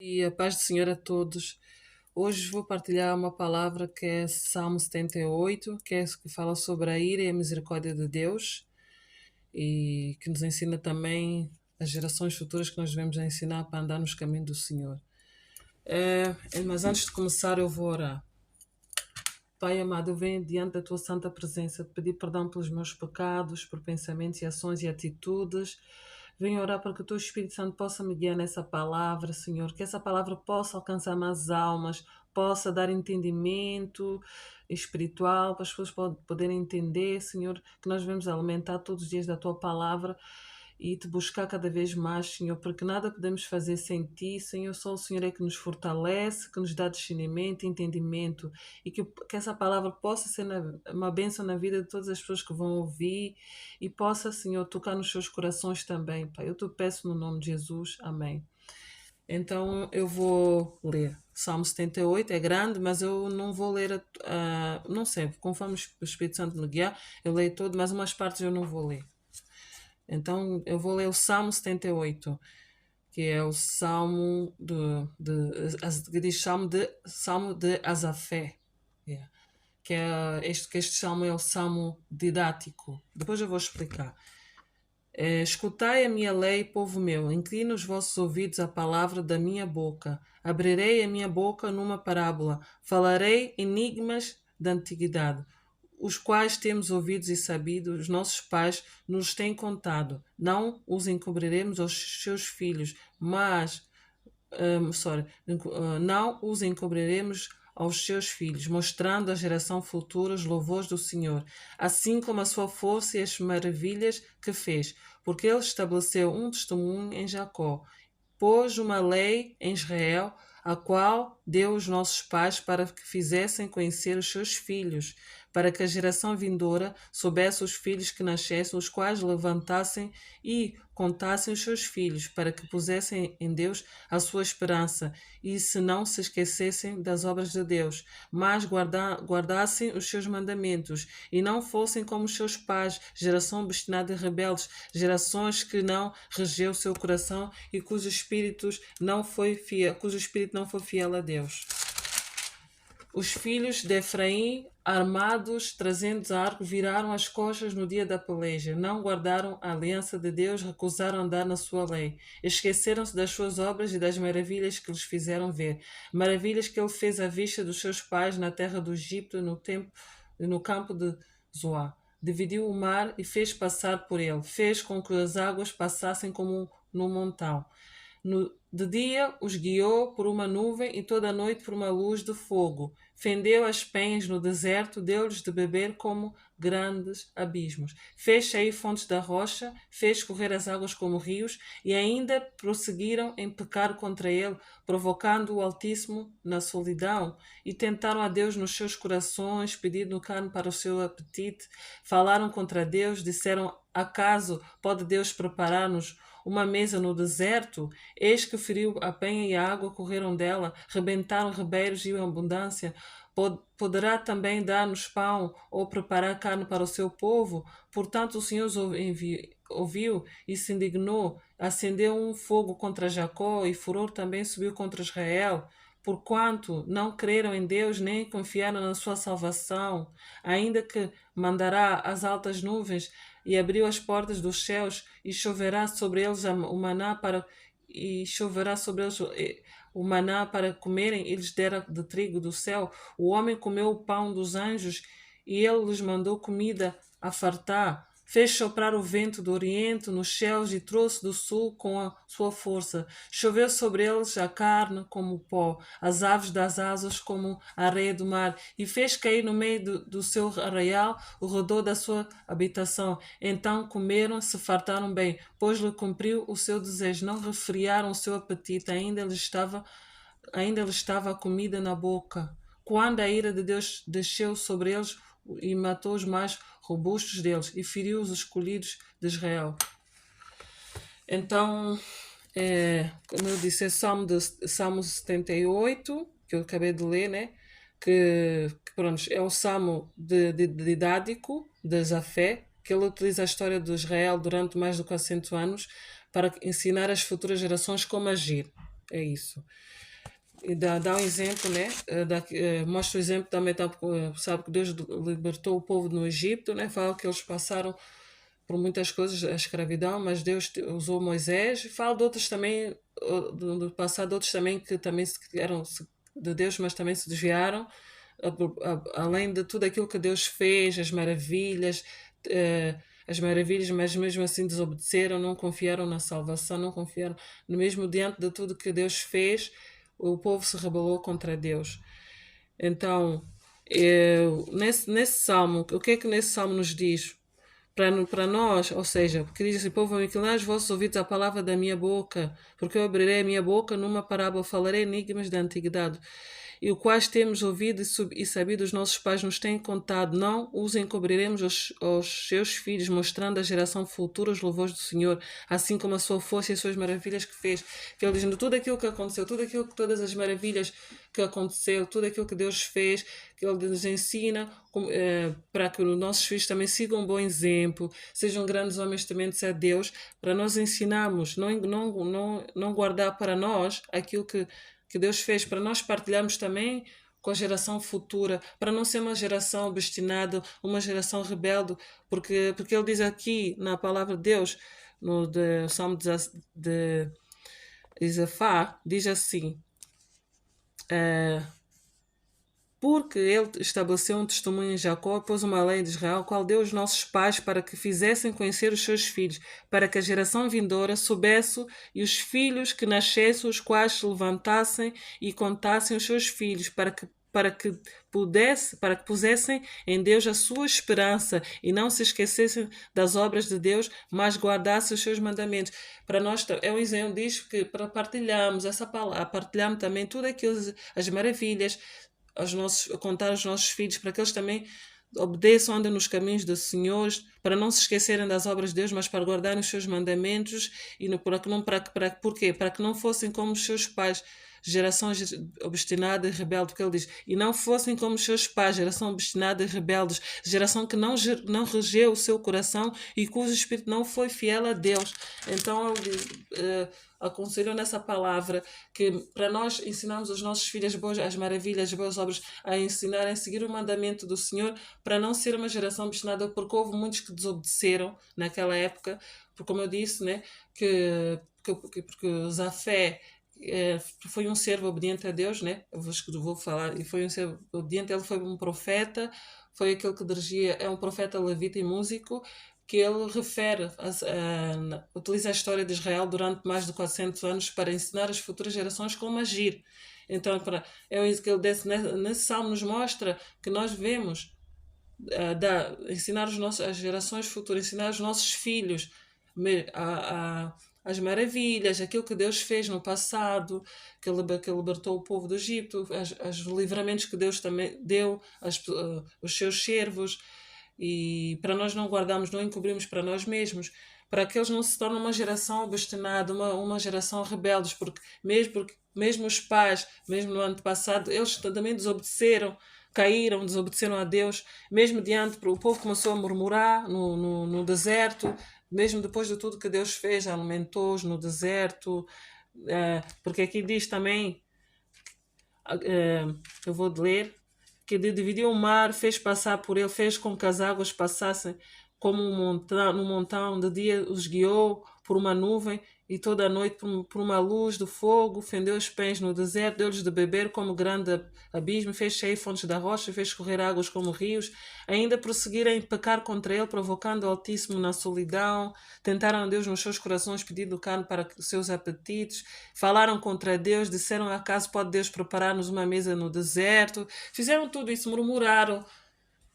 E a paz do Senhor a todos. Hoje vou partilhar uma palavra que é Salmo 78, que fala sobre a ira e a misericórdia de Deus e que nos ensina também as gerações futuras que nós devemos ensinar para andar nos caminhos do Senhor. Mas antes de começar eu vou orar. Pai amado, eu venho diante da tua santa presença pedir perdão pelos meus pecados, por pensamentos e ações e atitudes. Venho orar para que o teu Espírito Santo possa me guiar nessa palavra, Senhor, que essa palavra possa alcançar mais almas, possa dar entendimento espiritual para as pessoas poderem entender, Senhor, que nós devemos alimentar todos os dias da tua palavra e te buscar cada vez mais, Senhor, porque nada podemos fazer sem ti, Senhor. Só o Senhor é que nos fortalece, que nos dá discernimento e entendimento, e que essa palavra possa ser uma bênção na vida de todas as pessoas que vão ouvir e possa, Senhor, tocar nos seus corações também, Pai. Eu te peço no nome de Jesus. Amém. Então eu vou ler. Salmo 78 é grande, mas eu não vou ler, não sei, conforme o Espírito Santo me guiar, eu leio todo, mas umas partes eu não vou ler. Então eu vou ler o Salmo 78, que é o Salmo que diz Salmo de Asafé. Yeah. Que este salmo é o salmo didático. Depois eu vou explicar. Escutai a minha lei, povo meu, inclina os vossos ouvidos à palavra da minha boca. Abrirei a minha boca numa parábola, falarei enigmas da antiguidade, os quais temos ouvidos e sabido, os nossos pais nos têm contado. Não os encobriremos aos seus filhos, mas não os encobriremos aos seus filhos, mostrando à geração futura os louvores do Senhor, assim como a sua força e as maravilhas que fez, porque ele estabeleceu um testemunho em Jacó, pôs uma lei em Israel, a qual deu os nossos pais para que fizessem conhecer os seus filhos, para que a geração vindoura soubesse os filhos que nascessem, os quais levantassem e contassem os seus filhos, para que pusessem em Deus a sua esperança, e se não se esquecessem das obras de Deus, mas guardassem os seus mandamentos, e não fossem como os seus pais, geração obstinada e rebeldes, gerações que não regeu o seu coração e cujo espírito não foi fiel a Deus. Os filhos de Efraim, armados, trazendo arco, viraram as costas no dia da peleja. Não guardaram a aliança de Deus, recusaram andar na sua lei. Esqueceram-se das suas obras e das maravilhas que lhes fizeram ver. Maravilhas que ele fez à vista dos seus pais na terra do Egito, no campo de Zoá. Dividiu o mar e fez passar por ele. Fez com que as águas passassem como num montão. De dia os guiou por uma nuvem e toda a noite por uma luz de fogo. Fendeu as penhas no deserto, deu-lhes de beber como grandes abismos. Fez sair fontes da rocha, fez correr as águas como rios, e ainda prosseguiram em pecar contra ele, provocando o Altíssimo na solidão, e tentaram a Deus nos seus corações, pedindo carne para o seu apetite. Falaram contra Deus, disseram: acaso pode Deus preparar-nos uma mesa no deserto? Eis que feriu a penha e a água correram dela, rebentaram ribeiros e a abundância. Poderá também dar-nos pão ou preparar carne para o seu povo? Portanto, o Senhor ouviu e se indignou, acendeu um fogo contra Jacó e furor também subiu contra Israel. Porquanto não creram em Deus nem confiaram na sua salvação, ainda que mandará as altas nuvens e abriu as portas dos céus e choverá sobre eles o maná para comerem, e lhes dera de trigo do céu. O homem comeu o pão dos anjos e ele lhes mandou comida a fartar. Fez soprar o vento do oriente nos céus e trouxe do sul com a sua força. Choveu sobre eles a carne como o pó, as aves das asas como a areia do mar, e fez cair no meio do seu arraial o redor da sua habitação. Então comeram, se fartaram bem, pois lhe cumpriu o seu desejo. Não refriaram o seu apetite, ainda lhe estava a comida na boca. Quando a ira de Deus desceu sobre eles e matou os mais robustos deles e feriu os escolhidos de Israel. Então, como eu disse, é Salmo 78, que eu acabei de ler, né? Que pronto, é o Salmo didático de Asafé, que ele utiliza a história de Israel durante mais de 400 anos para ensinar às futuras gerações como agir. é isso. E dá um exemplo, né? Mostra o exemplo também, sabe que Deus libertou o povo no Egito, né? Fala que eles passaram por muitas coisas, a escravidão, mas Deus usou Moisés. Fala de outros também, do passado, outros também que também eram de Deus, mas também se desviaram. Além de tudo aquilo que Deus fez, as maravilhas, mas mesmo assim desobedeceram, não confiaram na salvação, não confiaram, no mesmo diante de tudo que Deus fez, o povo se rebelou contra Deus. Então, nesse salmo, o que é que nesse salmo nos diz? Para nós, ou seja, porque diz assim: povo, inclinai os vossos ouvidos à palavra da minha boca, porque eu abrirei a minha boca numa parábola, falarei enigmas da antiguidade, e o quais temos ouvido e sabido os nossos pais nos têm contado, não os encobriremos aos seus filhos, mostrando à geração futura os louvores do Senhor, assim como a sua força e as suas maravilhas que fez. Que ele dizendo tudo aquilo que aconteceu, todas as maravilhas que aconteceu, tudo aquilo que Deus fez, que ele nos ensina para que os nossos filhos também sigam um bom exemplo, sejam grandes homens tementes a Deus, para nós ensinarmos, não guardar para nós aquilo que Deus fez, para nós partilharmos também com a geração futura, para não ser uma geração obstinada, uma geração rebelde, porque ele diz aqui na palavra de Deus, no Salmo de Isafá, diz assim: porque ele estabeleceu um testemunho em Jacó, pôs uma lei de Israel, qual deu aos nossos pais para que fizessem conhecer os seus filhos, para que a geração vindoura soubesse e os filhos que nascessem, os quais se levantassem e contassem os seus filhos, para que pusessem em Deus a sua esperança e não se esquecessem das obras de Deus, mas guardassem os seus mandamentos. Para nós é um exemplo disso, que para partilharmos essa palavra, partilharmos também tudo aquilo, as maravilhas, contar aos nossos filhos, para que eles também obedeçam, andem nos caminhos do Senhor, para não se esquecerem das obras de Deus, mas para guardarem os seus mandamentos, porquê? Para que não fossem como os seus pais, geração obstinada e rebelde, porque ele diz: e não fossem como os seus pais, geração obstinada e rebeldes, geração que não regeu o seu coração e cujo espírito não foi fiel a Deus. Então ele diz, aconselhou nessa palavra que para nós ensinarmos aos nossos filhos as maravilhas, as boas obras, a ensinar a seguir o mandamento do Senhor, para não ser uma geração obstinada, porque houve muitos que desobedeceram naquela época, porque como eu disse, né, porque Zafé foi um servo obediente a Deus, né? Vou falar, e foi um servo obediente, ele foi um profeta, foi aquele que dirigia, é um profeta levita e músico, que ele utiliza a história de Israel durante mais de 400 anos para ensinar as futuras gerações como agir. Então, é isso que ele disse, nesse salmo nos mostra que nós devemos ensinar as gerações futuras, ensinar os nossos filhos as maravilhas, aquilo que Deus fez no passado, que libertou o povo do Egito, os livramentos que Deus também deu os seus servos, e para nós não guardarmos, não encobrirmos para nós mesmos, para que eles não se tornem uma geração obstinada, uma geração rebeldes, porque mesmo os pais, mesmo no ano passado, eles também desobedeceram, caíram, desobedeceram a Deus, mesmo o povo começou a murmurar no deserto, mesmo depois de tudo que Deus fez, alimentou-os no deserto, porque aqui diz também, eu vou ler, que dividiu o mar, fez passar por ele, fez com que as águas passassem como um montão, de dia os guiou por uma nuvem e toda a noite por uma luz de fogo, fendeu os pés no deserto, deu-lhes de beber como grande abismo, fez sair fontes da rocha, fez correr águas como rios, ainda prosseguiram em pecar contra ele, provocando o Altíssimo na solidão, tentaram a Deus nos seus corações, pedindo carne para os seus apetites, falaram contra Deus, disseram: acaso pode Deus preparar-nos uma mesa no deserto? Fizeram tudo isso, murmuraram.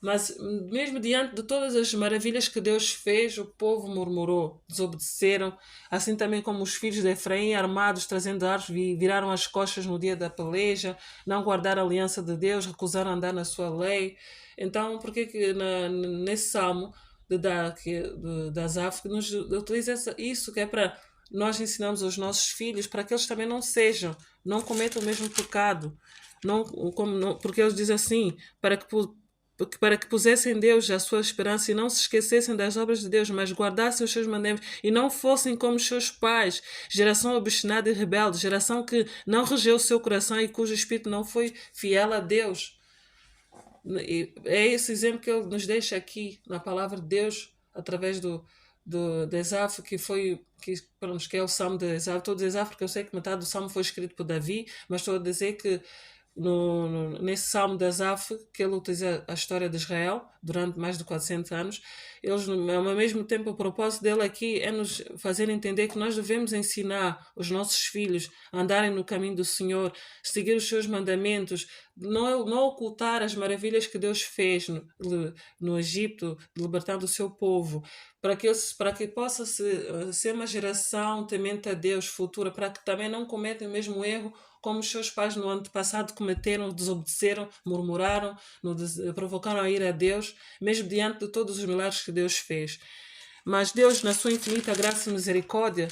Mas mesmo diante de todas as maravilhas que Deus fez, o povo murmurou, desobedeceram, assim também como os filhos de Efraim, armados, trazendo arcos, viraram as costas no dia da peleja, não guardaram a aliança de Deus, recusaram andar na sua lei. Então, por que nesse salmo de Asaf, que nos utiliza isso, que é para nós ensinarmos aos nossos filhos, para que eles também não cometam o mesmo pecado. Porque eles dizem assim, para que para que pusessem em Deus a sua esperança e não se esquecessem das obras de Deus, mas guardassem os seus mandamentos e não fossem como os seus pais, geração obstinada e rebelde, geração que não regeu o seu coração e cujo espírito não foi fiel a Deus. E é esse exemplo que ele nos deixa aqui na palavra de Deus, através de Esaf, que é o Salmo de Esaf. Estou a dizer Esaf porque eu sei que metade do Salmo foi escrito por Davi, mas estou a dizer que nesse Salmo de Asaf, que ele utiliza a história de Israel durante mais de 400 anos, ao mesmo tempo, o propósito dele aqui é nos fazer entender que nós devemos ensinar os nossos filhos a andarem no caminho do Senhor, seguir os seus mandamentos, não ocultar as maravilhas que Deus fez no Egito, libertando o seu povo, para que possa ser uma geração temente a Deus futura, para que também não cometam o mesmo erro como os seus pais no ano passado cometeram, desobedeceram, murmuraram, provocaram a ira a Deus, mesmo diante de todos os milagres que Deus fez. Mas Deus, na sua infinita graça e misericórdia,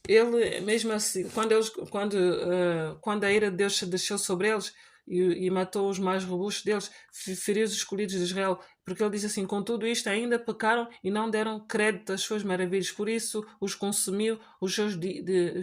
ele, mesmo assim, quando a ira de Deus se desceu sobre eles e matou os mais robustos deles, feriu os escolhidos de Israel, porque ele diz assim: com tudo isto ainda pecaram e não deram crédito às suas maravilhas, por isso os consumiu os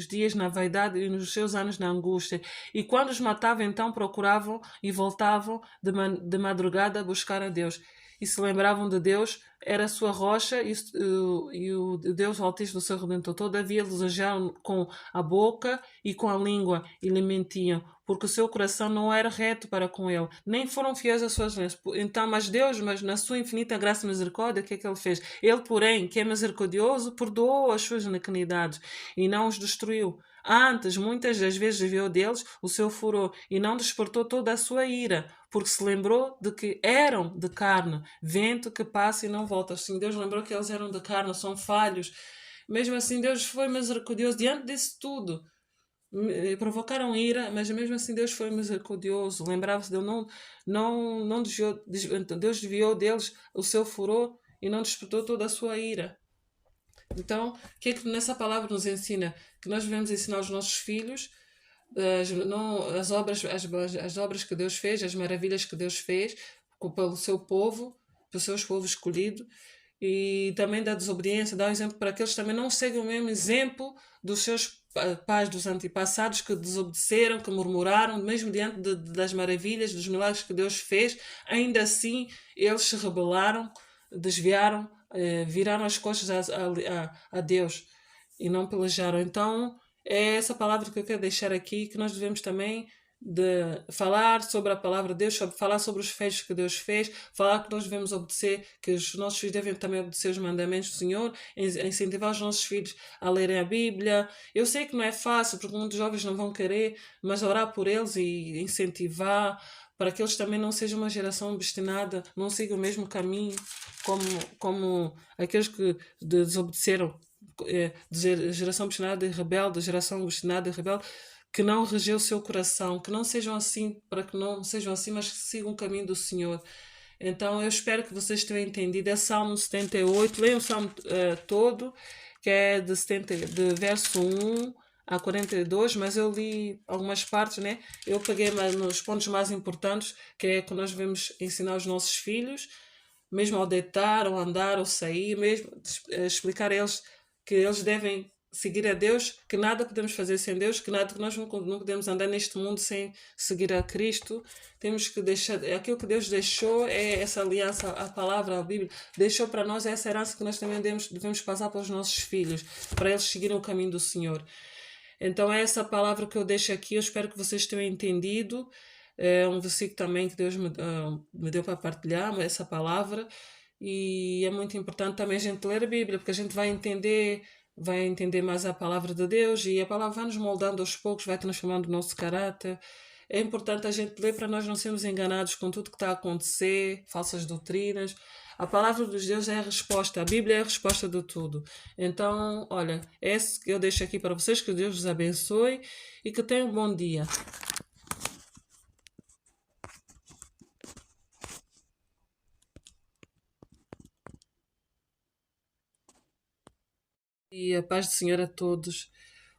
dias na vaidade e nos seus anos na angústia. E quando os matava, então procuravam e voltavam de madrugada a buscar a Deus. E se lembravam de Deus, era a sua rocha e o Deus Altíssimo, o seu Redentor. Todavia desejaram com a boca e com a língua e lhe mentiam, porque o seu coração não era reto para com ele, nem foram fiéis às suas leis. Então, mas Deus, na sua infinita graça e misericórdia, o que é que ele fez? Ele, porém, que é misericordioso, perdoou as suas iniquidades e não os destruiu. Antes, muitas das vezes desviou deles o seu furor e não despertou toda a sua ira, porque se lembrou de que eram de carne, vento que passa e não volta. Assim, Deus lembrou que eles eram de carne, são falhos. Mesmo assim, Deus foi misericordioso diante disso tudo. Provocaram ira, mas mesmo assim Deus foi misericordioso. Lembrava-se de ele, não Deus desviou deles o seu furor e não despertou toda a sua ira. Então, o que é que nessa palavra nos ensina? Que nós devemos ensinar aos nossos filhos as obras que Deus fez, as maravilhas que Deus fez pelo seu povo, pelo seu povo escolhido, e também da desobediência, dá um exemplo para que eles também não seguem o mesmo exemplo dos seus pais dos antepassados que desobedeceram, que murmuraram, mesmo diante das maravilhas, dos milagres que Deus fez, ainda assim eles se rebelaram, desviaram, viraram as costas a Deus e não pelejaram. Então, é essa palavra que eu quero deixar aqui, que nós devemos também de falar sobre a palavra de Deus, falar sobre os feitos que Deus fez, falar que nós devemos obedecer, que os nossos filhos devem também obedecer os mandamentos do Senhor, incentivar os nossos filhos a lerem a Bíblia. Eu sei que não é fácil, porque muitos jovens não vão querer, mas orar por eles e incentivar para que eles também não sejam uma geração obstinada, não sigam o mesmo caminho como aqueles que desobedeceram, geração obstinada e rebelde, geração obstinada e rebelde, que não regeu o seu coração, que não sejam assim, para que não sejam assim, mas que sigam o caminho do Senhor. Então eu espero que vocês tenham entendido. É Salmo 78, leiam o Salmo todo, que é de verso 1 a 42, mas eu li algumas partes, né? Eu peguei nos pontos mais importantes, que é que nós devemos ensinar aos nossos filhos, mesmo ao deitar, ao andar, ao sair, mesmo explicar a eles que eles devem seguir a Deus, que nada podemos fazer sem Deus, que nós não podemos andar neste mundo sem seguir a Cristo. Temos que deixar, aquilo que Deus deixou é essa aliança, a palavra, a Bíblia, deixou para nós essa herança que nós também devemos passar para os nossos filhos, para eles seguirem o caminho do Senhor. Então é essa palavra que eu deixo aqui, eu espero que vocês tenham entendido. É um versículo também que Deus me deu para partilhar, essa palavra, e é muito importante também a gente ler a Bíblia, porque a gente vai entender mais a palavra de Deus e a palavra vai nos moldando aos poucos, vai transformando o nosso caráter. É importante a gente ler para nós não sermos enganados com tudo que está a acontecer, falsas doutrinas. A palavra de Deus é a resposta, a Bíblia é a resposta de tudo. Então, olha, é esse que eu deixo aqui para vocês, que Deus vos abençoe e que tenham um bom dia. E a paz do Senhor a todos.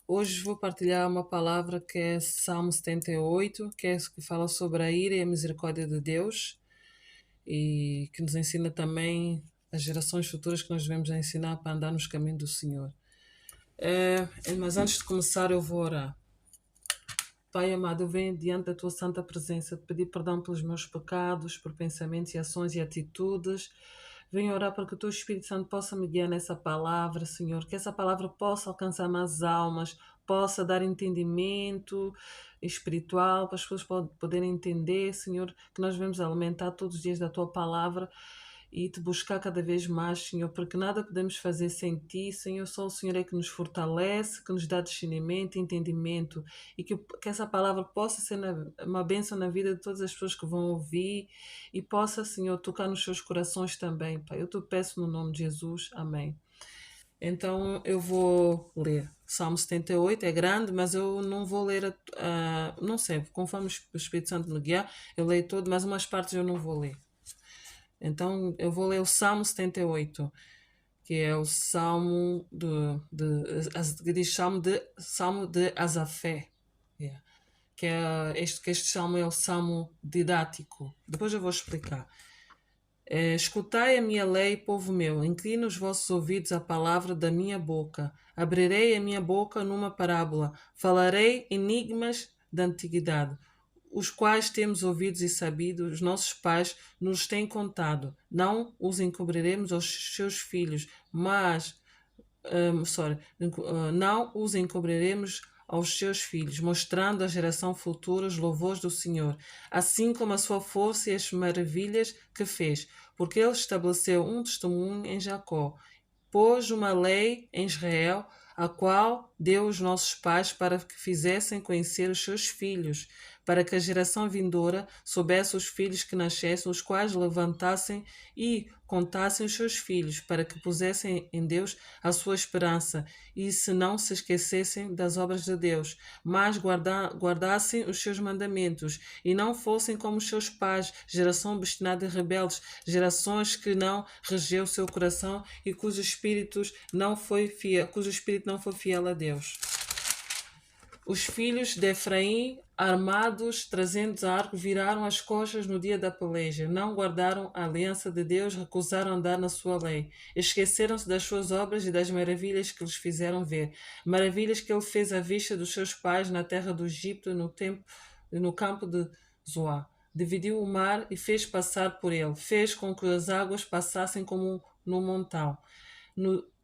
Hoje vou partilhar uma palavra que é Salmo 78, que fala sobre a ira e a misericórdia de Deus. e que nos ensina também as gerações futuras que nós devemos ensinar para andar nos caminhos do Senhor. Mas antes de começar, eu vou orar. Pai amado, eu venho diante da tua santa presença te pedir perdão pelos meus pecados, por pensamentos e ações e atitudes. Venho orar para que o teu Espírito Santo possa me guiar nessa palavra, Senhor, que essa palavra possa alcançar mais almas, possa dar entendimento espiritual para as pessoas poderem entender, Senhor, que nós devemos alimentar todos os dias da tua palavra e te buscar cada vez mais, Senhor, porque nada podemos fazer sem ti, Senhor. Só o Senhor é que nos fortalece, que nos dá discernimento e entendimento, e que essa palavra possa ser uma bênção na vida de todas as pessoas que vão ouvir e possa, Senhor, tocar nos seus corações também, Pai. Eu te peço no nome de Jesus. Amém. Então eu vou ler. Salmo 78 é grande, mas eu não vou ler, não sei, conforme o Espírito Santo me guiar, eu leio todo, mas umas partes eu não vou ler. Então, eu vou ler o Salmo 78, que é o Salmo que diz Salmo de Asafé. Yeah. Que este salmo é o salmo didático. Depois eu vou explicar. Escutai a minha lei, povo meu, inclina os vossos ouvidos à palavra da minha boca. Abrirei a minha boca numa parábola, falarei enigmas da antiguidade, os quais temos ouvidos e sabido, os nossos pais nos têm contado. Não os encobriremos aos seus filhos, mas não os encobriremos aos seus filhos, mostrando à geração futura os louvores do Senhor, assim como a sua força e as maravilhas que fez, porque ele estabeleceu um testemunho em Jacó, pôs uma lei em Israel, a qual deu os nossos pais para que fizessem conhecer os seus filhos, para que a geração vindoura soubesse os filhos que nascessem, os quais levantassem e contassem os seus filhos, para que pusessem em Deus a sua esperança, e se não se esquecessem das obras de Deus, mas guardassem os seus mandamentos, e não fossem como os seus pais, geração obstinada e rebeldes, gerações que não regeu o seu coração e cujo espírito não foi fiel a Deus. Os filhos de Efraim, armados, trazendo arco, viraram as costas no dia da peleja. Não guardaram a aliança de Deus, recusaram andar na sua lei. Esqueceram-se das suas obras e das maravilhas que lhes fizeram ver. Maravilhas que ele fez à vista dos seus pais na terra do Egito, no campo de Zoá. Dividiu o mar e fez passar por ele. Fez com que as águas passassem como num montão.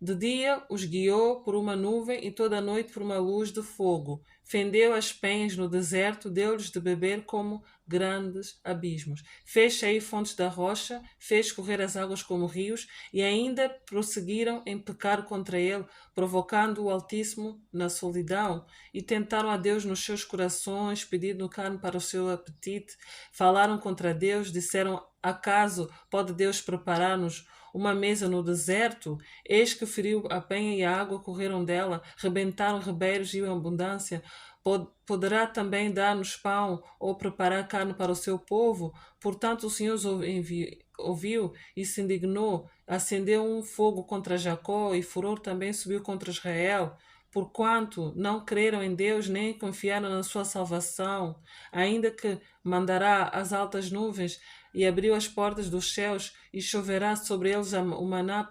De dia os guiou por uma nuvem e toda a noite por uma luz de fogo. Fendeu as penhas no deserto, deu-lhes de beber como grandes abismos. Fez sair fontes da rocha, fez correr as águas como rios, e ainda prosseguiram em pecar contra ele, provocando o Altíssimo na solidão, e tentaram a Deus nos seus corações, pedindo carne para o seu apetite. Falaram contra Deus, disseram: acaso pode Deus preparar-nos uma mesa no deserto? Eis que feriu a penha e a água correram dela, rebentaram ribeiros e abundância. Poderá também dar-nos pão ou preparar carne para o seu povo? Portanto, o Senhor ouviu e se indignou, acendeu um fogo contra Jacó e furor também subiu contra Israel. Porquanto não creram em Deus nem confiaram na sua salvação, ainda que mandará as altas nuvens e abriu as portas dos céus e choverá sobre eles o maná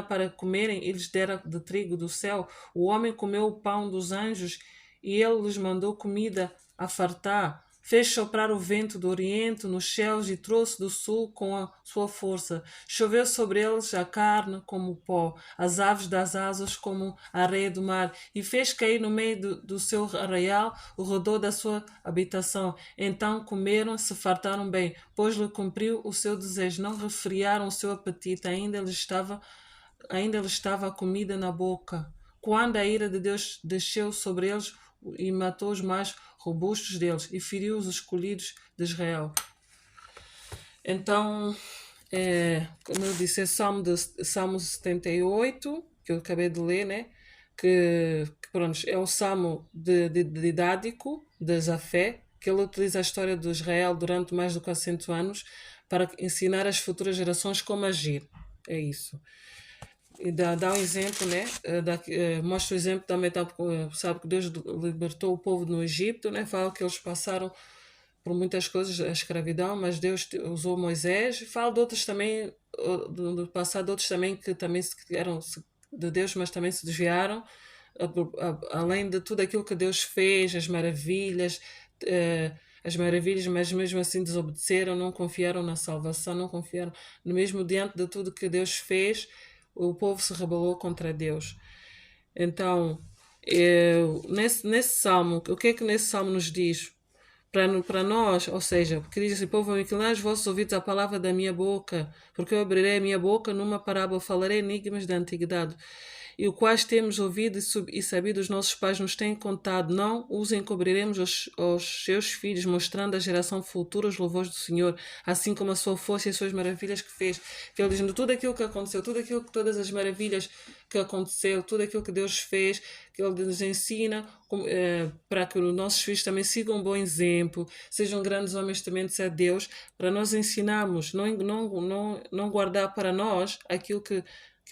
para comerem, e lhes dera de trigo do céu. O homem comeu o pão dos anjos e ele lhes mandou comida a fartar. Fez soprar o vento do oriente nos céus e trouxe do sul com a sua força. Choveu sobre eles a carne como o pó, as aves das asas como a areia do mar, e fez cair no meio do seu arraial o redor da sua habitação. Então comeram, se fartaram bem, pois lhe cumpriu o seu desejo. Não refriaram o seu apetite, ainda lhe estava a comida na boca. Quando a ira de Deus desceu sobre eles e matou os mais robustos deles e feriu os escolhidos de Israel. Então, como eu disse, é Salmo 78, que eu acabei de ler, né? Que pronto, é um salmo didático de Jafé, que ele utiliza a história de Israel durante mais de 400 anos para ensinar às futuras gerações como agir. É isso. E dá um exemplo, né? Mostra o exemplo também, sabe que Deus libertou o povo no Egito, né? Fala que eles passaram por muitas coisas a escravidão, mas Deus usou Moisés. Falo de outros também, do passado, outros também que também eram de Deus, mas também se desviaram. Além de tudo aquilo que Deus fez, as maravilhas, mas mesmo assim desobedeceram, não confiaram na salvação, não confiaram, mesmo diante de tudo que Deus fez, o povo se rebelou contra Deus. Então, nesse salmo, o que é que nesse salmo nos diz? Para nós, ou seja, porque diz assim: povo, inclinai os vossos ouvidos à palavra da minha boca, porque eu abrirei a minha boca numa parábola, falarei enigmas da antiguidade, e o quais temos ouvido e sabido os nossos pais nos têm contado, não os encobriremos aos seus filhos, mostrando à geração futura os louvores do Senhor, assim como a sua força e as suas maravilhas que fez. Que ele dizendo tudo aquilo que aconteceu, todas as maravilhas que aconteceu, tudo aquilo que Deus fez, que ele nos ensina para que os nossos filhos também sigam um bom exemplo, sejam grandes homens tementes a Deus, para nós ensinarmos, não guardar para nós aquilo que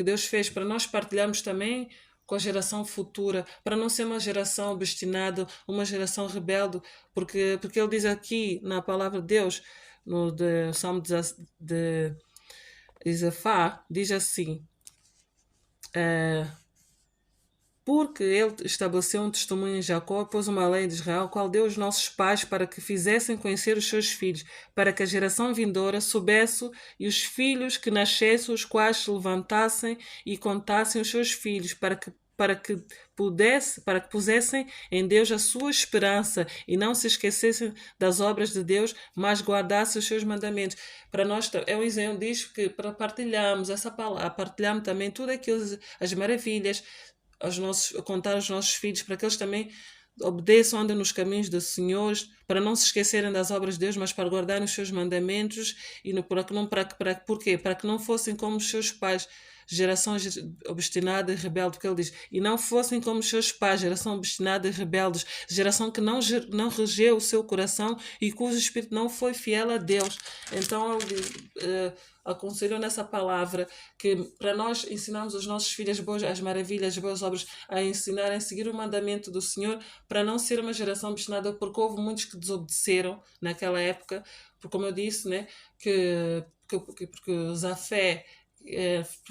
Deus fez, para nós partilharmos também com a geração futura, para não ser uma geração obstinada, uma geração rebelde, porque ele diz aqui na palavra de Deus, no Salmo de Isafá, diz assim: porque ele estabeleceu um testemunho em Jacó e pôs uma lei de Israel, qual deu aos nossos pais para que fizessem conhecer os seus filhos, para que a geração vindoura soubesse e os filhos que nascessem, os quais se levantassem e contassem os seus filhos, para que pusessem em Deus a sua esperança e não se esquecessem das obras de Deus, mas guardassem os seus mandamentos. Para nós é um exemplo, diz que para partilharmos essa palavra, partilharmos também tudo aquilo, as maravilhas, contar aos nossos filhos, para que eles também obedeçam, andem nos caminhos do Senhor, para não se esquecerem das obras de Deus, mas para guardarem os seus mandamentos, e porquê? Para que não fossem como os seus pais, geração obstinada e rebelde, porque ele diz, e não fossem como os seus pais, geração obstinada e rebeldes, geração que não regeu o seu coração e cujo espírito não foi fiel a Deus. Então ele aconselhou nessa palavra que para nós ensinarmos aos nossos filhos as maravilhas, as boas obras, a ensinarem a seguir o mandamento do Senhor, para não ser uma geração obstinada, porque houve muitos que desobedeceram naquela época, porque como eu disse, né, porque Zafé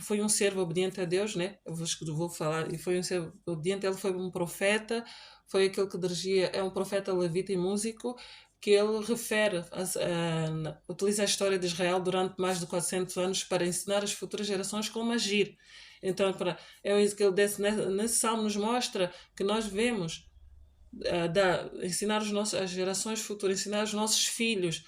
foi um servo obediente a Deus, né? Eu vou falar, e foi um servo obediente, ele foi um profeta, foi aquele que dirigia, é um profeta levita e músico, que ele utiliza a história de Israel durante mais de 400 anos para ensinar as futuras gerações como agir. Então, é isso que ele nesse salmo nos mostra, que nós devemos ensinar as gerações futuras, ensinar os nossos filhos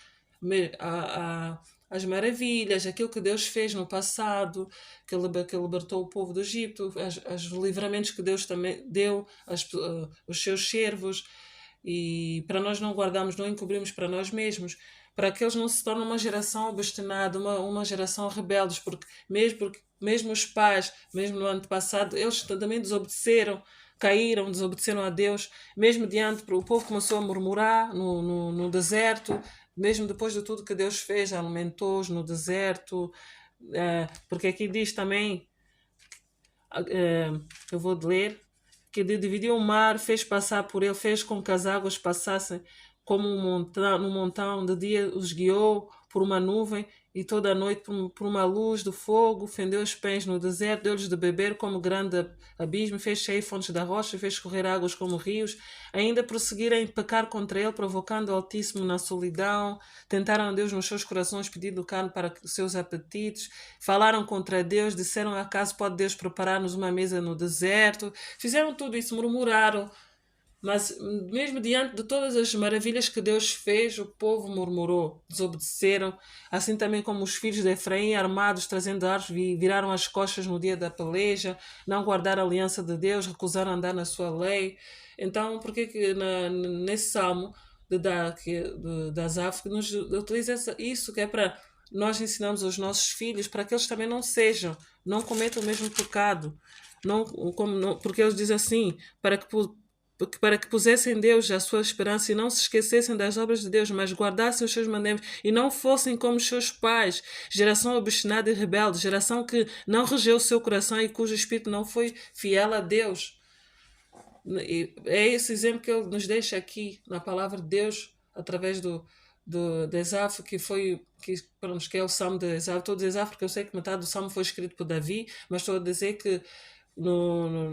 as maravilhas, aquilo que Deus fez no passado, que libertou o povo do Egito, os livramentos que Deus também deu os seus servos, e para nós não guardarmos, não encobrirmos para nós mesmos, para que eles não se tornem uma geração obstinada, uma geração rebeldes, porque mesmo os pais, mesmo no ano passado, eles também desobedeceram a Deus, mesmo o povo começou a murmurar no deserto, mesmo depois de tudo que Deus fez, alimentou-os no deserto, porque aqui diz também, eu vou ler, que dividiu o mar, fez passar por ele, fez com que as águas passassem como um montão, de dia os guiou por uma nuvem e toda a noite por uma luz do fogo, fendeu os pés no deserto, deu-lhes de beber como grande abismo, fez sair fontes da rocha, fez correr águas como rios, ainda prosseguiram em pecar contra ele, provocando o Altíssimo na solidão, tentaram a Deus nos seus corações, pedindo carne para os seus apetites, falaram contra Deus, disseram, acaso pode Deus preparar-nos uma mesa no deserto? Fizeram tudo isso, murmuraram, mas mesmo diante de todas as maravilhas que Deus fez, o povo murmurou, desobedeceram, assim também como os filhos de Efraim, armados, trazendo arcos, viraram as costas no dia da peleja, não guardaram a aliança de Deus, recusaram andar na sua lei. Então, por que nesse salmo de Asaf, que nos utiliza isso, que é para nós ensinarmos aos nossos filhos, para que eles também não cometam o mesmo pecado, porque eles dizem assim, para que pusessem em Deus a sua esperança e não se esquecessem das obras de Deus, mas guardassem os seus mandamentos e não fossem como os seus pais, geração obstinada e rebelde, geração que não regeu o seu coração e cujo espírito não foi fiel a Deus. E é esse exemplo que ele nos deixa aqui na palavra de Deus, através de Esaf, pronto, que é o Salmo de Esaf. Estou a dizer Esaf porque eu sei que metade do Salmo foi escrito por Davi, mas estou a dizer que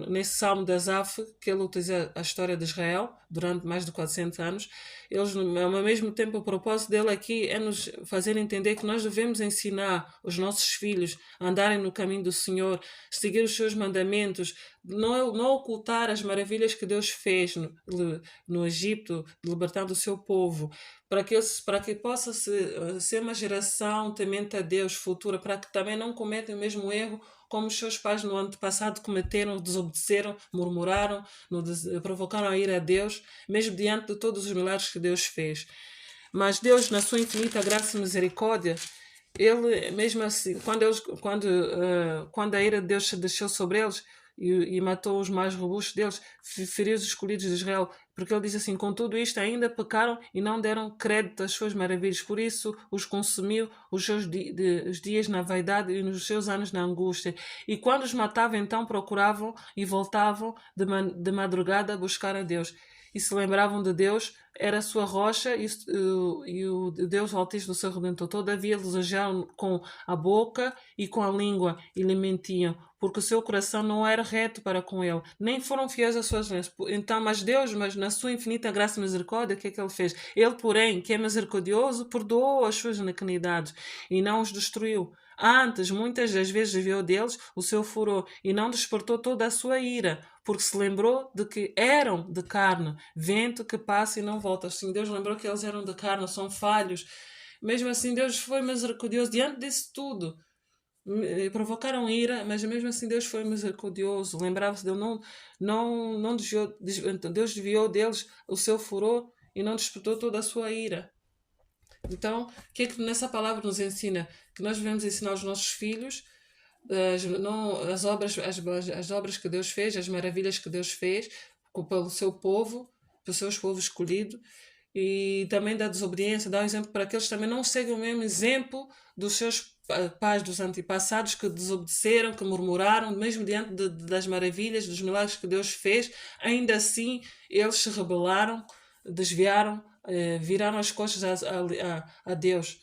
nesse Salmo de Asaf, que ele utiliza a história de Israel durante mais de 400 anos, ao mesmo tempo, o propósito dele aqui é nos fazer entender que nós devemos ensinar os nossos filhos a andarem no caminho do Senhor, seguir os seus mandamentos, não ocultar as maravilhas que Deus fez no Egito, libertando o seu povo, para que possa ser uma geração temente a Deus futura, para que também não cometam o mesmo erro como os seus pais no ano passado cometeram, desobedeceram, murmuraram, provocaram a ira a Deus, mesmo diante de todos os milagres que Deus fez. Mas Deus, na sua infinita graça e misericórdia, ele, mesmo assim, quando a ira de Deus se desceu sobre eles e matou os mais robustos deles, feriu os escolhidos de Israel, porque ele diz assim: com tudo isto ainda pecaram e não deram crédito às suas maravilhas, por isso os consumiu os dias na vaidade e nos seus anos na angústia. E quando os matava, então procuravam e voltavam de madrugada a buscar a Deus. E se lembravam de Deus, era a sua rocha e o Deus Altíssimo do seu Redentor. Todavia desejaram com a boca e com a língua e lhe mentiam, porque o seu coração não era reto para com ele, nem foram fiéis às suas leis. Então, mas na sua infinita graça e misericórdia, o que é que ele fez? Ele, porém, que é misericordioso, perdoou as suas iniquidades e não os destruiu. Antes, muitas das vezes enviou deles o seu furor e não despertou toda a sua ira, porque se lembrou de que eram de carne, vento que passa e não volta. Assim, Deus lembrou que eles eram de carne, são falhos. Mesmo assim, Deus foi misericordioso diante disso tudo. Provocaram ira, mas mesmo assim Deus foi misericordioso. Lembrava-se dele, não desviou, Deus desviou deles o seu furor e não despertou toda a sua ira. Então, o que é que nessa palavra nos ensina? Que nós devemos ensinar aos nossos filhos as obras que Deus fez, as maravilhas que Deus fez pelo seu povo, pelos seus povos escolhidos, e também da desobediência, dar um exemplo para que eles também não seguem o mesmo exemplo dos seus pais, dos antepassados que desobedeceram, que murmuraram, mesmo diante das maravilhas, dos milagres que Deus fez, ainda assim eles se rebelaram, desviaram, viraram as costas a Deus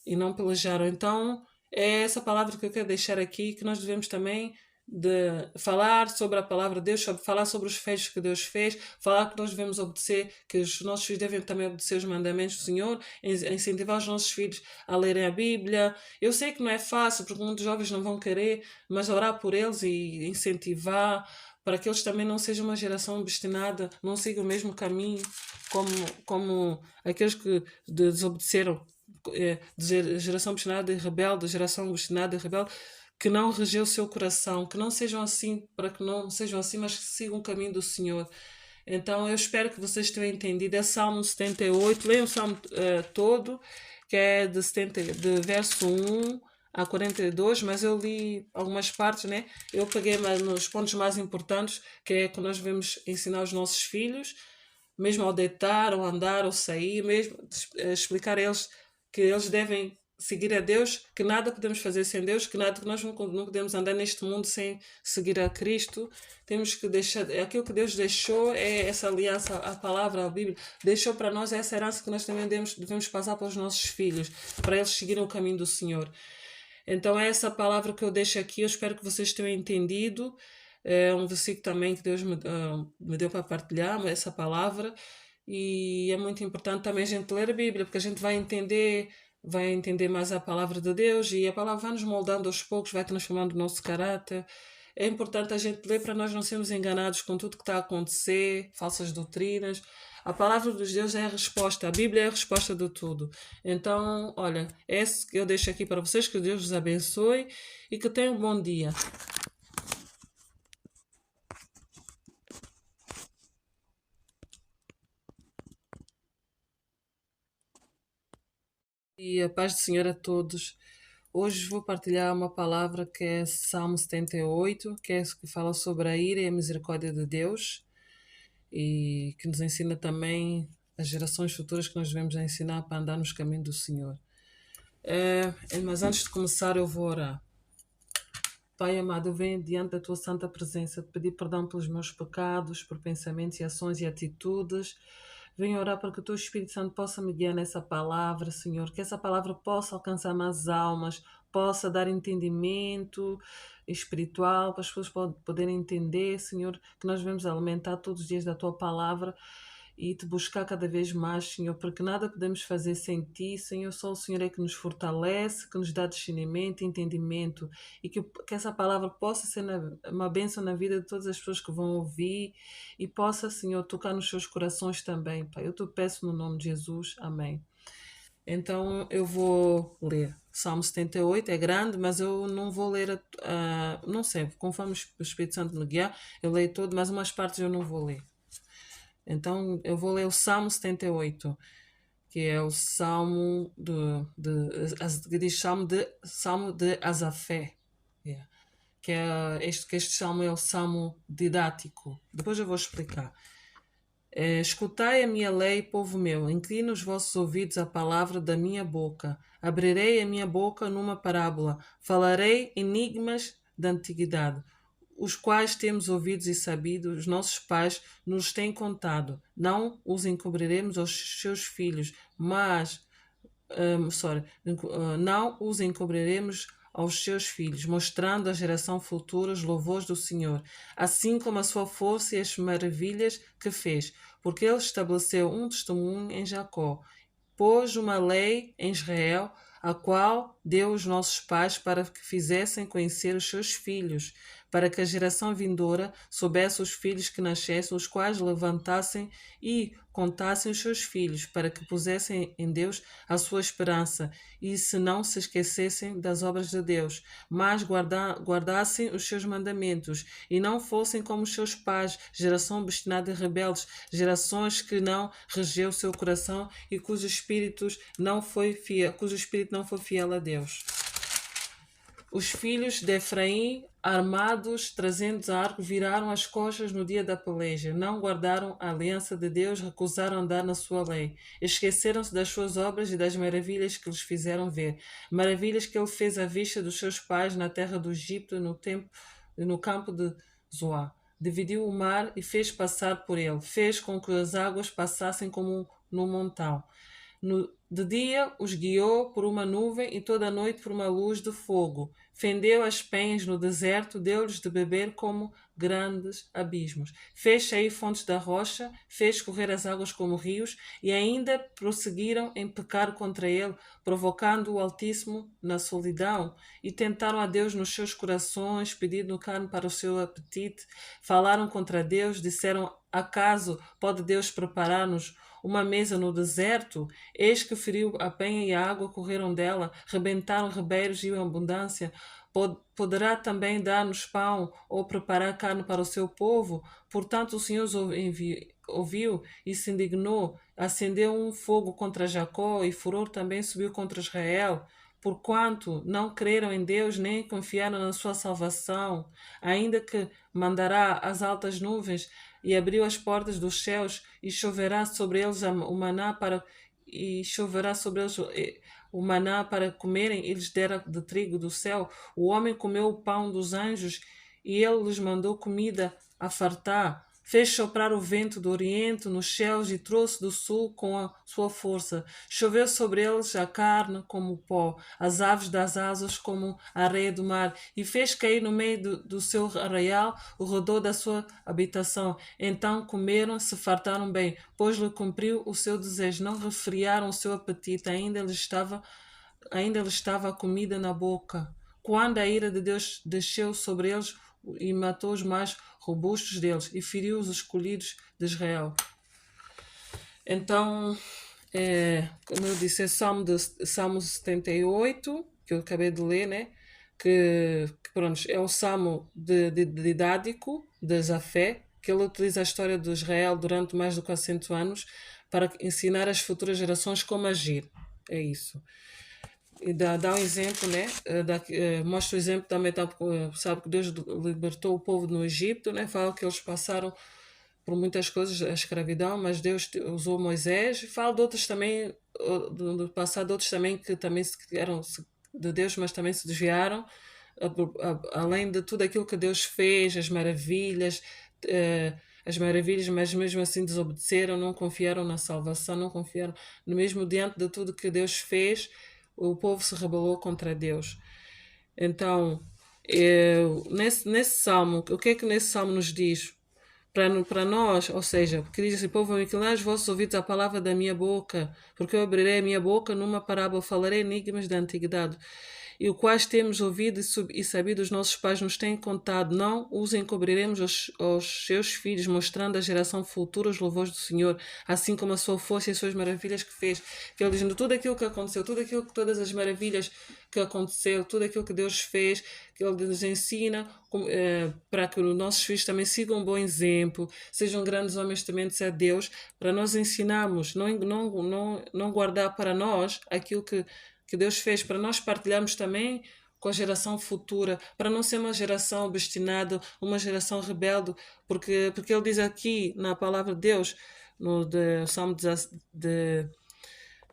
e não pelejaram. Então, é essa palavra que eu quero deixar aqui, que nós devemos também de falar sobre a palavra de Deus, falar sobre os feitos que Deus fez, falar que nós devemos obedecer, que os nossos filhos devem também obedecer os mandamentos do Senhor, incentivar os nossos filhos a lerem a Bíblia. Eu sei que não é fácil, porque muitos jovens não vão querer, mas orar por eles e incentivar para que eles também não sejam uma geração obstinada, não sigam o mesmo caminho como aqueles que desobedeceram, geração obstinada e rebelde, geração obstinada e rebelde, que não regeu o seu coração, que não sejam assim, para que não sejam assim, mas que sigam o caminho do Senhor. Então eu espero que vocês tenham entendido. É Salmo 78, leiam o Salmo todo, que é de verso 1 a 42, mas eu li algumas partes, né? Eu peguei nos pontos mais importantes, que é que nós devemos ensinar aos nossos filhos, mesmo ao deitar, ao andar, ao sair, mesmo explicar a eles que eles devem seguir a Deus, que nada podemos fazer sem Deus, que nós não podemos andar neste mundo sem seguir a Cristo. Temos que deixar, aquilo que Deus deixou é essa aliança, a palavra, a Bíblia, deixou para nós essa herança que nós também devemos passar para os nossos filhos, para eles seguirem o caminho do Senhor. Então é essa palavra que eu deixo aqui, eu espero que vocês tenham entendido. É um versículo também que Deus me deu para partilhar, essa palavra, e é muito importante também a gente ler a Bíblia, porque a gente vai entender mais a palavra de Deus e a palavra vai nos moldando aos poucos, vai transformando o nosso caráter. É importante a gente ler para nós não sermos enganados com tudo que está a acontecer, falsas doutrinas. A palavra dos Deus é a resposta, a Bíblia é a resposta de tudo. Então, olha, é esse que eu deixo aqui para vocês, que Deus vos abençoe e que tenham um bom dia. E a paz do Senhor a todos. Hoje vou partilhar uma palavra que é Salmo 78, que fala sobre a ira e a misericórdia de Deus e que nos ensina também as gerações futuras que nós devemos ensinar para andar nos caminhos do Senhor. Mas antes de começar eu vou orar. Pai amado, eu venho diante da Tua santa presença te pedir perdão pelos meus pecados, por pensamentos e ações e atitudes. Venho orar para que o teu Espírito Santo possa me guiar nessa palavra, Senhor, que essa palavra possa alcançar mais almas, possa dar entendimento espiritual para as pessoas poderem entender, Senhor, que nós devemos alimentar todos os dias da tua palavra e te buscar cada vez mais, Senhor, porque nada podemos fazer sem ti, Senhor. Só o Senhor é que nos fortalece, que nos dá discernimento, entendimento e que essa palavra possa ser uma bênção na vida de todas as pessoas que vão ouvir e possa, Senhor, tocar nos seus corações também, Pai. Eu te peço no nome de Jesus. Amém. Então eu vou ler. Salmo 78 é grande, mas eu não vou ler, não sei, conforme o Espírito Santo me guiar, eu leio todo, mas umas partes eu não vou ler. Então eu vou ler o Salmo 78, que é o Salmo que diz Salmo de Asafé. Yeah. Que este salmo é o salmo didático. Depois eu vou explicar. Escutai a minha lei, povo meu, inclina os vossos ouvidos à palavra da minha boca. Abrirei a minha boca numa parábola, falarei enigmas da antiguidade, os quais temos ouvidos e sabido, os nossos pais nos têm contado. Não os encobriremos aos seus filhos, mas não os encobriremos aos seus filhos, mostrando à geração futura os louvores do Senhor, assim como a sua força e as maravilhas que fez, porque ele estabeleceu um testemunho em Jacó, pôs uma lei em Israel, a qual deu os nossos pais para que fizessem conhecer os seus filhos, para que a geração vindoura soubesse os filhos que nascessem, os quais levantassem e contassem os seus filhos, para que pusessem em Deus a sua esperança e se não se esquecessem das obras de Deus, mas guardassem os seus mandamentos e não fossem como os seus pais, geração obstinada e rebeldes, gerações que não regeu o seu coração e cujo espírito não foi fiel a Deus. Os filhos de Efraim, armados, trazendo arcos, viraram as costas no dia da peleja. Não guardaram a aliança de Deus, recusaram andar na sua lei. Esqueceram-se das suas obras e das maravilhas que lhes fizeram ver. Maravilhas que ele fez à vista dos seus pais na terra do Egito, no campo de Zoá. Dividiu o mar e fez passar por ele. Fez com que as águas passassem como num montão. De dia os guiou por uma nuvem e toda a noite por uma luz de fogo. Fendeu as penhas no deserto, deu-lhes de beber como grandes abismos. Fez sair fontes da rocha, fez correr as águas como rios, e ainda prosseguiram em pecar contra ele, provocando o Altíssimo na solidão, e tentaram a Deus nos seus corações, pedindo carne para o seu apetite. Falaram contra Deus, disseram: acaso pode Deus preparar-nos uma mesa no deserto? Eis que feriu a penha e a água correram dela, rebentaram ribeiros e abundância. Poderá também dar-nos pão ou preparar carne para o seu povo? Portanto, o Senhor ouviu e se indignou, acendeu um fogo contra Jacó e furor também subiu contra Israel. Porquanto não creram em Deus nem confiaram na sua salvação, ainda que mandará as altas nuvens e abriu as portas dos céus e choverá sobre eles o maná para comerem, e lhes dera de trigo do céu. O homem comeu o pão dos anjos e ele lhes mandou comida a fartar. Fez soprar o vento do oriente nos céus e trouxe do sul com a sua força. Choveu sobre eles a carne como o pó, as aves das asas como a areia do mar, e fez cair no meio do seu arraial o redor da sua habitação. Então comeram, se fartaram bem, pois lhe cumpriu o seu desejo. Não refriaram o seu apetite, ainda lhe estava a comida na boca. Quando a ira de Deus desceu sobre eles e matou os mais robustos deles e feriu os escolhidos de Israel. Então, como eu disse, é Salmo 78, que eu acabei de ler, né? Que pronto, é o salmo didático de Zafé, que ele utiliza a história de Israel durante mais de 400 anos para ensinar às futuras gerações como agir. É isso. E dá um exemplo, né? Mostra o exemplo também, sabe que Deus libertou o povo no Egito, né? Fala que eles passaram por muitas coisas, a escravidão, mas Deus usou Moisés. E fala de outros também, do passado, outros também que também eram de Deus, mas também se desviaram. Além de tudo aquilo que Deus fez, as maravilhas, as maravilhas, mas mesmo assim desobedeceram, não confiaram na salvação, não confiaram no mesmo diante de tudo que Deus fez, o povo se rebelou contra Deus. Então, nesse salmo, o que é que nesse salmo nos diz? Para nós, ou seja, porque diz assim: povo, inclinai os vossos ouvidos à palavra da minha boca, porque eu abrirei a minha boca numa parábola, falarei enigmas da antiguidade, e o quais temos ouvido e sabido os nossos pais nos têm contado, não os encobriremos aos seus filhos, mostrando à geração futura os louvores do Senhor, assim como a sua força e as suas maravilhas que fez. Que ele diz, tudo aquilo que aconteceu, todas as maravilhas que aconteceu, tudo aquilo que Deus fez, que ele nos ensina para que os nossos filhos também sigam um bom exemplo, sejam grandes homens tementes a Deus, para nós ensinarmos, não guardar para nós aquilo que Deus fez, para nós partilharmos também com a geração futura, para não ser uma geração obstinada, uma geração rebelde, porque ele diz aqui na palavra de Deus, no Salmo de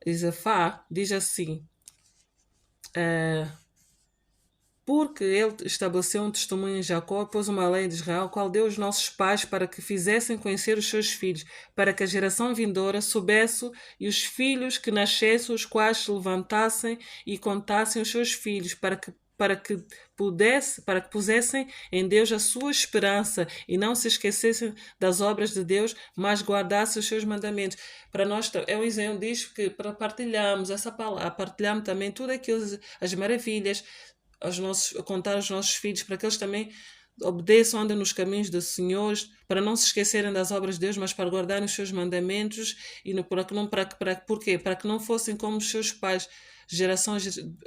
Isafá, diz assim, porque ele estabeleceu um testemunho em Jacó, pôs uma lei de Israel, qual deu aos nossos pais para que fizessem conhecer os seus filhos, para que a geração vindoura soubesse e os filhos que nascessem, os quais se levantassem e contassem os seus filhos, para que pusessem em Deus a sua esperança e não se esquecessem das obras de Deus, mas guardassem os seus mandamentos. Para nós é um exemplo, diz que para partilharmos essa palavra, partilharmos também tudo aquilo, as maravilhas, a contar aos nossos filhos, para que eles também obedeçam, andem nos caminhos do Senhor, para não se esquecerem das obras de Deus, mas para guardarem os seus mandamentos, e porquê? Para que não fossem como os seus pais, geração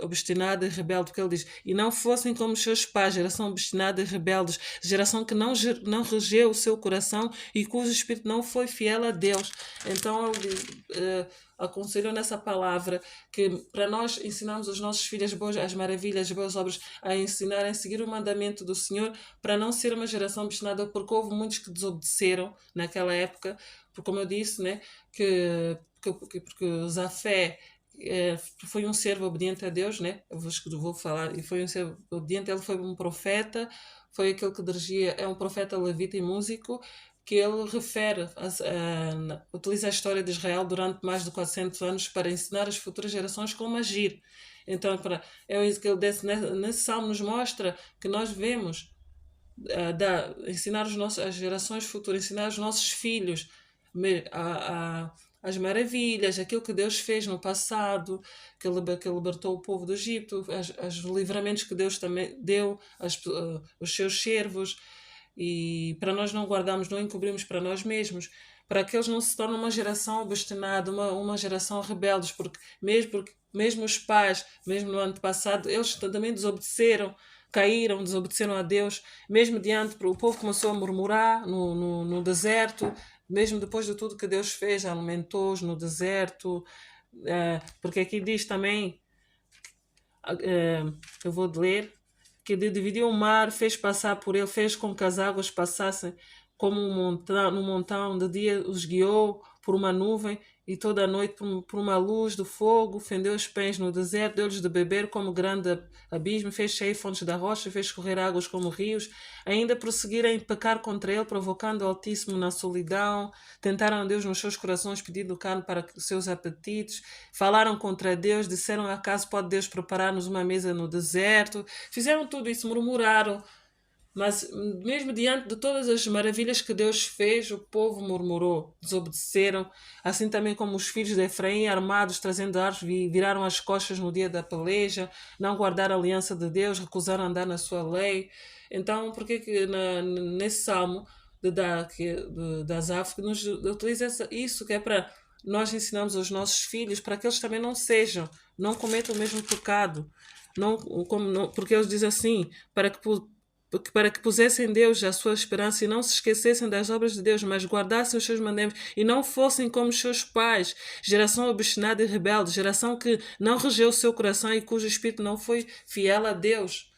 obstinada e rebelde, que ele diz, e não fossem como os seus pais, geração obstinada e rebeldes, geração que não regeu o seu coração e cujo espírito não foi fiel a Deus. Então ele diz, aconselhou nessa palavra que para nós ensinarmos aos nossos filhos as maravilhas, as boas obras, a ensinar a seguir o mandamento do Senhor, para não ser uma geração obstinada, porque houve muitos que desobedeceram naquela época, porque como eu disse, né, porque Zafé foi um servo obediente a Deus, né? Eu vou falar, e foi um servo obediente, ele foi um profeta, foi aquele que dirigia, é um profeta levita e músico, que ele refere, utiliza a história de Israel durante mais de 400 anos para ensinar as futuras gerações como agir. Então, é isso que ele nesse salmo nos mostra que nós devemos ensinar as gerações futuras, ensinar os nossos filhos as maravilhas, aquilo que Deus fez no passado, que libertou o povo do Egito, os livramentos que Deus também deu aos seus servos, e para nós não guardarmos, não encobrirmos para nós mesmos, para que eles não se tornem uma geração obstinada, uma geração rebeldes, porque mesmo os pais, mesmo no ano passado, eles também caíram, desobedeceram a Deus, mesmo o povo começou a murmurar no deserto, mesmo depois de tudo que Deus fez, alimentou-os no deserto, porque aqui diz também, eu vou ler, que dividiu o mar, fez passar por ele, fez com que as águas passassem como no montão, de dia os guiou por uma nuvem e toda a noite por uma luz do fogo, fendeu os pães no deserto, deu-lhes de beber como grande abismo, fez cheio fontes da rocha, fez correr águas como rios. Ainda prosseguiram em pecar contra ele, provocando o Altíssimo na solidão, tentaram a Deus nos seus corações, pedindo carne para os seus apetites, falaram contra Deus, disseram, acaso pode Deus preparar-nos uma mesa no deserto? Fizeram tudo isso, murmuraram. Mas mesmo diante de todas as maravilhas que Deus fez, o povo murmurou, desobedeceram, assim também como os filhos de Efraim, armados, trazendo arcos, viraram as costas no dia da peleja, não guardaram a aliança de Deus, recusaram andar na sua lei. Então, por que nesse salmo de Asaf, que nos utiliza isso, que é para nós ensinarmos aos nossos filhos, para que eles também não cometam o mesmo pecado. Porque eles dizem assim, para que pusessem em Deus a sua esperança e não se esquecessem das obras de Deus, mas guardassem os seus mandamentos e não fossem como os seus pais, geração obstinada e rebelde, geração que não regeu o seu coração e cujo espírito não foi fiel a Deus.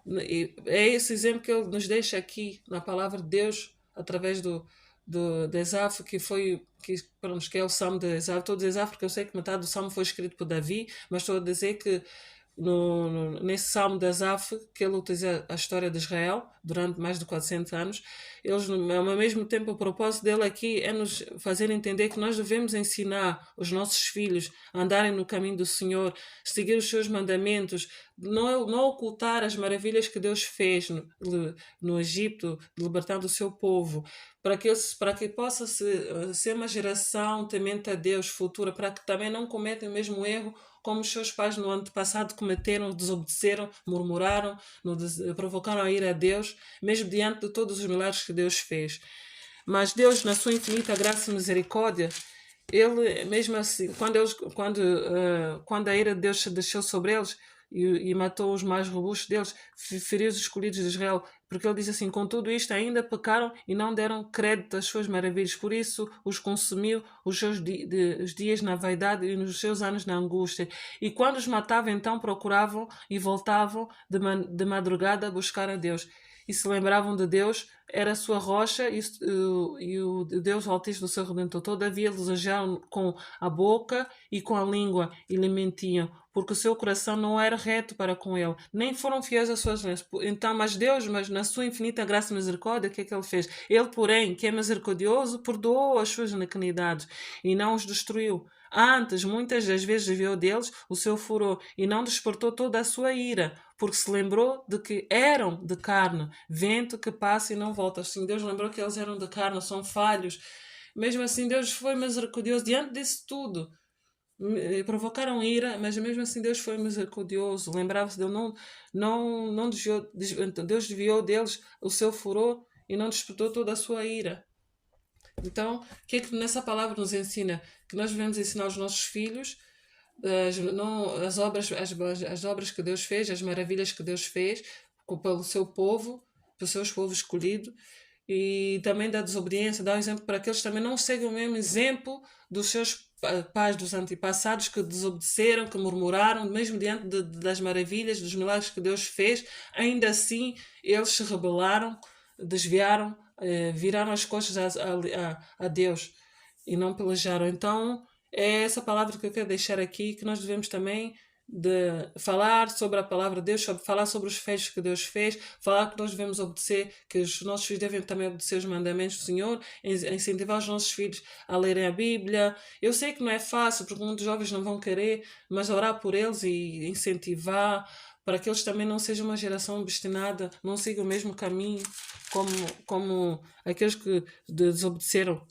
E é esse exemplo que ele nos deixa aqui na palavra de Deus, através de Esaf, que é o Salmo de Esaf. Estou a dizer Esaf porque eu sei que metade do Salmo foi escrito por Davi, mas estou a dizer que nesse Salmo de Asaf, que ele utiliza a história de Israel durante mais de 400 anos. Eles, ao mesmo tempo, o propósito dele aqui é nos fazer entender que nós devemos ensinar os nossos filhos a andarem no caminho do Senhor, seguir os seus mandamentos, não ocultar as maravilhas que Deus fez no Egito, libertando o seu povo, para que possa ser uma geração temente a Deus futura, para que também não cometam o mesmo erro como os seus pais no ano passado cometeram, desobedeceram, murmuraram, provocaram a ira a Deus, mesmo diante de todos os milagres que Deus fez. Mas Deus, na sua infinita graça e misericórdia, ele, mesmo assim, quando a ira de Deus se desceu sobre eles e matou os mais robustos deles, feriu os escolhidos de Israel, porque ele diz assim: com tudo isto ainda pecaram e não deram crédito às suas maravilhas, por isso os consumiu os seus os dias na vaidade e nos seus anos na angústia. E quando os matava, então procuravam e voltavam de madrugada a buscar a Deus. E se lembravam de Deus, era a sua rocha e o Deus Altíssimo do seu Redentor. Todavia desejaram com a boca e com a língua e lhe mentiam, porque o seu coração não era reto para com ele, nem foram fiéis às suas leis. Então, mas Deus, na sua infinita graça e misericórdia, o que é que ele fez? Ele, porém, que é misericordioso, perdoou as suas iniquidades e não os destruiu. Antes, muitas das vezes desviou deles o seu furor e não despertou toda a sua ira, porque se lembrou de que eram de carne, vento que passa e não volta. Assim, Deus lembrou que eles eram de carne, são falhos. Mesmo assim, Deus foi misericordioso diante disso tudo. Provocaram ira, mas mesmo assim Deus foi misericordioso. Lembrava-se dele, não desviou, Deus desviou deles o seu furor e não despertou toda a sua ira. Então, o que é que nessa palavra nos ensina? Que nós devemos ensinar aos nossos filhos as obras que Deus fez, as maravilhas que Deus fez pelo seu povo, pelo seu povo escolhido, e também da desobediência, dar um exemplo para que eles também não seguem o mesmo exemplo dos seus pais dos antepassados que desobedeceram, que murmuraram, mesmo diante das maravilhas, dos milagres que Deus fez, ainda assim eles se rebelaram, desviaram, viraram as costas a Deus e não pelejaram. Então, é essa palavra que eu quero deixar aqui, que nós devemos também de falar sobre a palavra de Deus, falar sobre os feitos que Deus fez, falar que nós devemos obedecer, que os nossos filhos devem também obedecer os mandamentos do Senhor, incentivar os nossos filhos a lerem a Bíblia. Eu sei que não é fácil, porque muitos jovens não vão querer, mas orar por eles e incentivar, para que eles também não sejam uma geração obstinada, não sigam o mesmo caminho como aqueles que desobedeceram,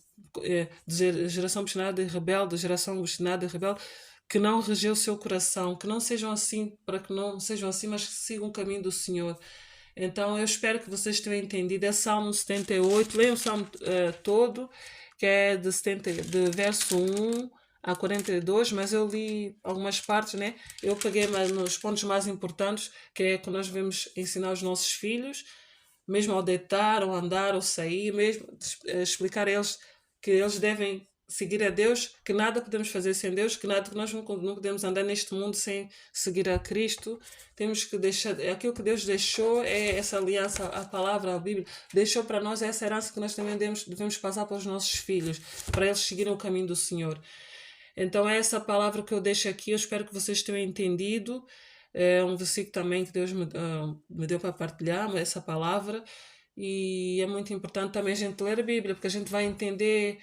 geração obstinada e rebelde, geração obstinada e rebelde, que não regeu o seu coração, que não sejam assim, para que não sejam assim, mas que sigam o caminho do Senhor. Então eu espero que vocês tenham entendido. É Salmo 78, leiam o Salmo todo, que é de verso 1 a 42, mas eu li algumas partes, né? Eu peguei nos pontos mais importantes, que é que nós devemos ensinar aos nossos filhos, mesmo ao deitar, ao andar, ao sair, mesmo explicar a eles que eles devem seguir a Deus, que nada podemos fazer sem Deus, que nós não podemos andar neste mundo sem seguir a Cristo. Temos que deixar, aquilo que Deus deixou é essa aliança, a palavra, a Bíblia, deixou para nós essa herança que nós também devemos passar para os nossos filhos, para eles seguirem o caminho do Senhor. Então é essa palavra que eu deixo aqui, eu espero que vocês tenham entendido. É um versículo também que Deus me deu para partilhar, essa palavra, e é muito importante também a gente ler a Bíblia, porque a gente vai entender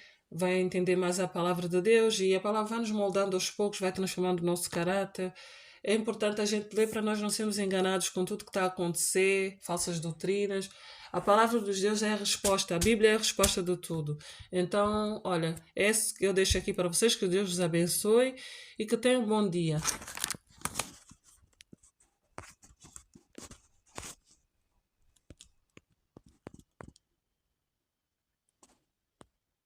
mais a palavra de Deus, e a palavra vai nos moldando aos poucos, vai transformando o nosso caráter. É importante a gente ler para nós não sermos enganados com tudo que está a acontecer, falsas doutrinas. A palavra de Deus é a resposta, a Bíblia é a resposta de tudo. Então, olha, esse que eu deixo aqui para vocês, que Deus vos abençoe e que tenham um bom dia.